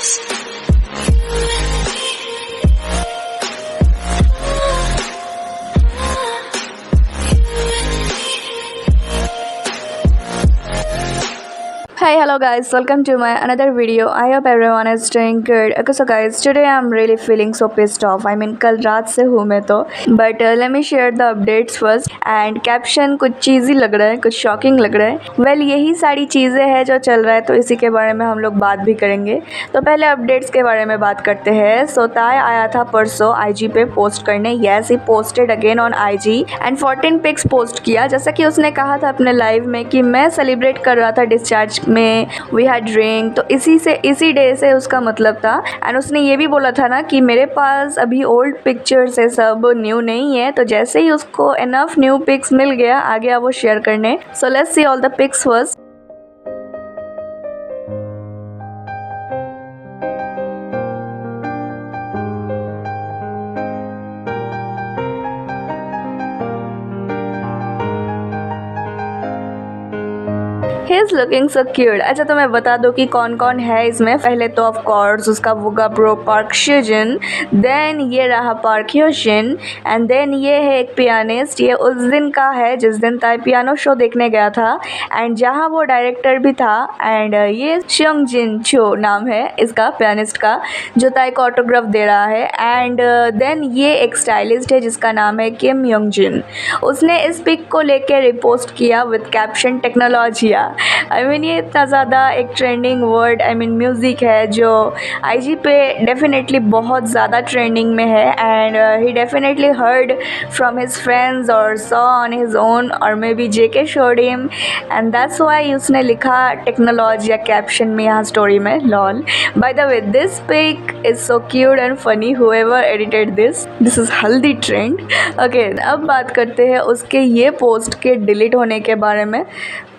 Hi, hello guys, welcome to my another video. I hope everyone is doing good. Okay, so guys, today I'm really feeling so pissed off. I mean, कल रात से हूँ मैं तो, but let me share the updates first. And caption कुछ cheesy लग रहा है, कुछ shocking लग रहा है. Well, यही सारी चीज़ें हैं जो चल रहा है, तो इसी के बारे में हम लोग बात भी करेंगे. तो पहले अपडेट्स के बारे में बात करते हैं. So ताय आया था परसों IG पे पोस्ट करने. Yes, he posted again on IG and 14 pics post किया. जैसा कि उसने कहा था अपने लाइव में कि मैं सेलिब्रेट कर रहा था डिस्चार्ज में, वी हैड ड्रिंक, तो इसी डे से उसका मतलब था. एंड उसने ये भी बोला था ना कि मेरे पास अभी ओल्ड पिक्चर्स है, सब न्यू नहीं है. तो जैसे ही उसको एनफ न्यू पिक्स मिल गया, आ गया वो शेयर करने. So let's see all the pics first. He is looking so cute. अच्छा, तो मैं बता दूँ कि कौन कौन है इसमें. पहले तो ऑफ कोर्स उसका वुगा ब्रो पार्क शिजिन, देन ये रहा पार्क ह्योशिन, एंड देन ये है एक पियानिस्ट. ये उस दिन का है जिस दिन ताई पियानो शो देखने गया था, एंड जहाँ वो डायरेक्टर भी था. एंड ये शियोंग जिन चो नाम है इसका पियानिस्ट का, जो ताई को ऑटोग्राफ दे रहा है. एंड देन ये एक स्टाइलिस्ट है जिसका नाम है किम योंग जिन. उसने इस पिक को लेके रिपोस्ट किया विद कैप्शन टेक्नोलॉजिया. आई मीन ये इतना ज़्यादा एक trending word, I mean music है जो IG पे डेफिनेटली बहुत ज़्यादा ट्रेंडिंग में है. And he definitely heard from his friends और सॉ ऑन हिज ओन, और maybe JK showed him, and that's why उसने लिखा टेक्नोलॉजी या कैप्शन में यहाँ स्टोरी में. Lol. By the way, this pic is so cute and funny. However edited this is haldi trend. Okay, अब बात करते हैं उसके ये पोस्ट के डिलीट होने के बारे में.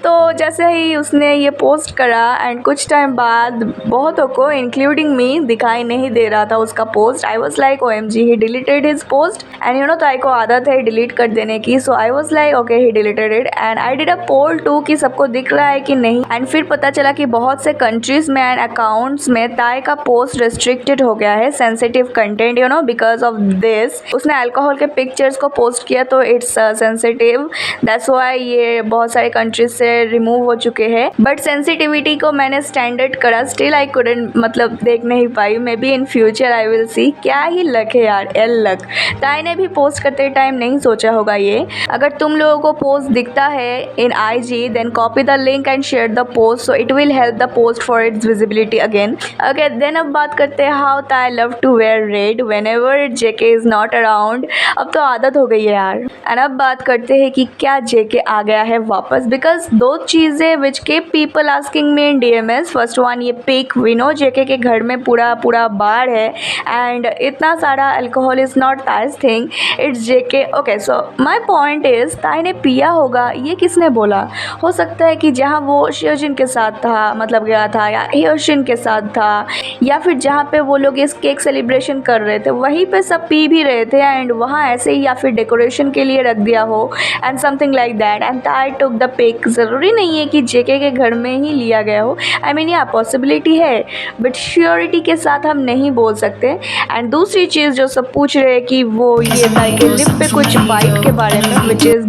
तो जैसे ही उसने ये पोस्ट करा एंड कुछ टाइम बाद बहुतों को इंक्लूडिंग मी दिखाई नहीं दे रहा था उसका post. I was like OMG, he deleted his post. And you know, ताई को आदत है डिलीट कर देने की. So I was like okay, he deleted it. And I did a poll too कि सबको दिख रहा है कि नहीं. एंड फिर पता चला कि बहुत से कंट्रीज में एंड अकाउंट्स में ताई का पोस्ट रिस्ट्रिक्टेड हो गया है, sensitive content, you know, because of this. उसने अल्कोहल के पिक्चर्स को पोस्ट किया तो इट्स सेंसिटिव. दैट्स वाई ये बहुत सारे कंट्रीज से रिमूव हो चुके हैं. बट सेंसिटिविटी को मैंने स्टैंडर्ड करा, स्टिल आई कुडंट, मतलब देख नहीं पाई. Maybe in future I will see. क्या ही लक है यार, एल लक. ताई ने भी पोस्ट करते टाइम नहीं सोचा होगा ये. अगर तुम लोगों को पोस्ट दिखता है in IG, then copy the link and share the post, so it will help the post for its visibility again. Okay, then अब बात करते हैं how Tae love to wear red whenever JK is not around. अब तो आदत हो गई है यार. एंड अब बात करते हैं कि क्या JK आ गया है वापस, बिकॉज दो चीज़ें विच keep people asking me in DMs. First one, ये पिक, वी नो JK के घर में पूरा बार है, एंड इतना सारा अल्कोहल इज़ नॉट ताइज thing, it's JK. Okay, so my point is ताई ने पिया होगा, ये किसने बोला. हो सकता है कि जहाँ वो शियोजिन के साथ था, मतलब गया था, या ह्योशिन के साथ था, या फिर जहाँ पे वो लोग इस केक सेलिब्रेशन कर रहे थे वहीं पे सब पी भी रहे थे, एंड वहाँ ऐसे ही या फिर डेकोरेशन के लिए रख दिया हो, and something like that. And ताई टुक द पिक. ज़रूरी नहीं है कि JK के घर में ही लिया गया हो. आई मीन यह पॉसिबिलिटी है, बट श्योरिटी के साथ हम नहीं बोल सकते. एंड दूसरी चीज़ जो सब पूछ रहे हैं कि वो ये ताई के लिप पे कुछ बाइट के बारे में, which is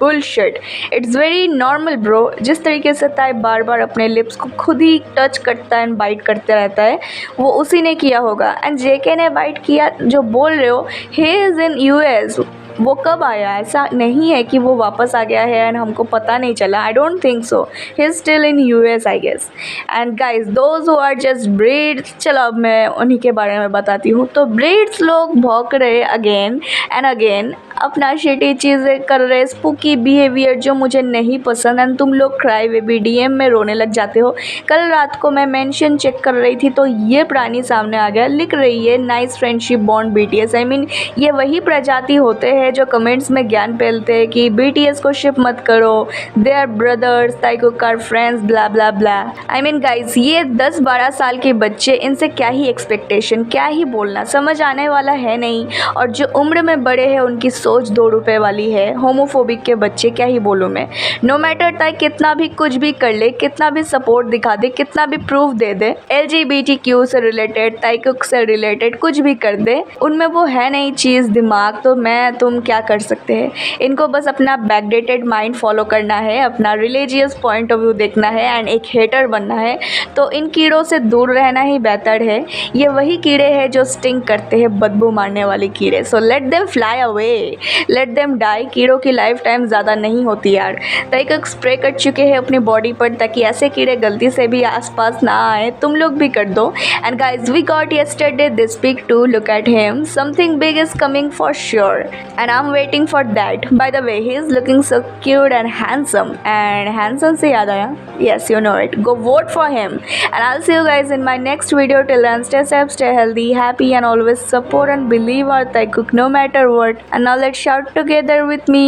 bullshit. It's very normal bro. जिस तरीके से ताई बार बार अपने लिप्स को खुद ही टच करता है एंड बाइट करते रहता है, वो उसी ने किया होगा. एंड JK ने बाइट किया जो बोल रहे हो, ही इज़ इन US. वो कब आया, ऐसा नहीं है कि वो वापस आ गया है एंड हमको पता नहीं चला. I don't think so. He is still in US I guess. And guys, those who are just breeds, चलो अब मैं उन्हीं के बारे में बताती हूँ. तो ब्रीड्स लोग भौंक रहे अगेन एंड अगेन, अपना शिटी चीज़ें कर रहे, स्पूकी बिहेवियर जो मुझे नहीं पसंद. एंड तुम लोग क्राई बेबी DM में रोने लग जाते हो. कल रात को मैं मेंशन चेक कर रही थी तो ये प्राणी सामने आ गया, लिख रही है nice friendship bond BTS. I mean ये वही प्रजाति होते हैं हैं जो कमेंट्स में ज्ञान फैलते हैं कि BTS को शिप मत करो, they are brothers, Taekook are friends, blah blah blah. I mean guys, ये 10-12 साल के बच्चे, इनसे क्या ही एक्सपेक्टेशन, क्या ही बोलना, समझ आने वाला है नहीं। और जो उम्र में बड़े हैं उनकी सोच 2 रुपए वाली है। होमोफोबिक के बच्चे, क्या ही बोलूँ मैं। नो मैटर ताई कितना भी कुछ भी कर ले, कितना भी सपोर्ट दिखा दे, कितना भी प्रूफ दे दे, LGBTQ से रिलेटेड, ताइकुक से रिलेटेड कुछ भी कर दे, उनमें वो है नहीं चीज़, दिमाग, तो मैं तुम क्या कर सकते हैं। इनको बस अपना बैकडेटेड माइंड फॉलो करना है, अपना रिलीजियस पॉइंट ऑफ व्यू देखना है एंड एक हेटर बनना है। तो इन कीड़ों से दूर रहना ही बेहतर है। ये वही कीड़े हैं जो स्टिंग करते हैं, बदबू मारने वाले कीड़े। So let them fly away, let them die. कीड़ों की लाइफ टाइम ज़्यादा नहीं होती यार। ताइकुक स्प्रे कर चुके हैं अपनी बॉडी पर ताकि ऐसे कीड़े गलती से भी आसपास ना आए। तुम लोग भी कर दो। And guys, we got yesterday this pig too. Look at him. Something big is coming for sure. And I'm waiting for that. By the way, he is looking so cute and handsome. And handsome से याद आया? Yes, you know it. Go vote for him. And I'll see you guys in my next video. Till then, stay safe, stay healthy, happy, and always support and believe our Taikuk no matter what. And now let's shout together with me.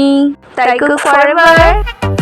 Taikuk forever!